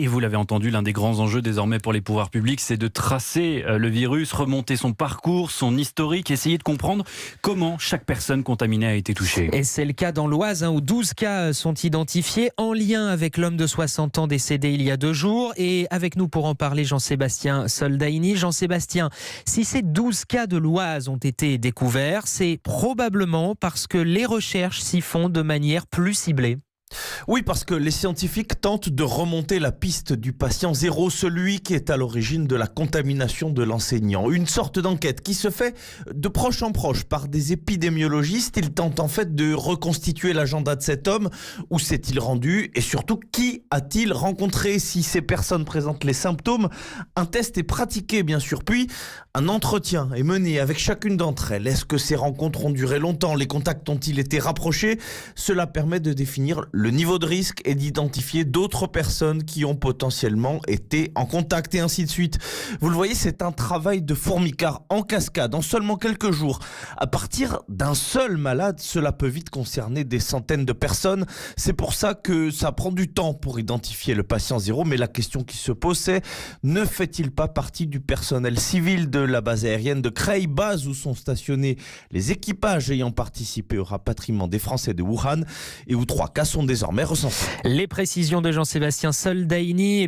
Et vous l'avez entendu, l'un des grands enjeux désormais pour les pouvoirs publics, c'est de tracer le virus, remonter son parcours, son historique, essayer de comprendre comment chaque personne contaminée a été touchée. Et c'est le cas dans l'Oise, où 12 cas sont identifiés en lien avec l'homme de 60 ans décédé il y a 2 jours. Et avec nous pour en parler, Jean-Sébastien Soldaini. Jean-Sébastien, si ces 12 cas de l'Oise ont été découverts, c'est probablement parce que les recherches s'y font de manière plus ciblée. Oui, parce que les scientifiques tentent de remonter la piste du patient zéro, celui qui est à l'origine de la contamination de l'enseignant. Une sorte d'enquête qui se fait de proche en proche par des épidémiologistes. Ils tentent en fait de reconstituer l'agenda de cet homme. Où s'est-il rendu? Et surtout, qui a-t-il rencontré? Si ces personnes présentent les symptômes, un test est pratiqué bien sûr. Puis, un entretien est mené avec chacune d'entre elles. Est-ce que ces rencontres ont duré longtemps? Les contacts ont-ils été rapprochés? Cela permet de définir le niveau de risque et d'identifier d'autres personnes qui ont potentiellement été en contact et ainsi de suite. Vous le voyez, c'est un travail de fourmicard en cascade en seulement quelques jours. À partir d'un seul malade, cela peut vite concerner des centaines de personnes. C'est pour ça que ça prend du temps pour identifier le patient zéro. Mais la question qui se pose, c'est: ne fait-il pas partie du personnel civil de la base aérienne de Creil, base où sont stationnés les équipages ayant participé au rapatriement des Français de Wuhan et où 3 cas sont désormais recensés. Les précisions de Jean-Sébastien Soldaini.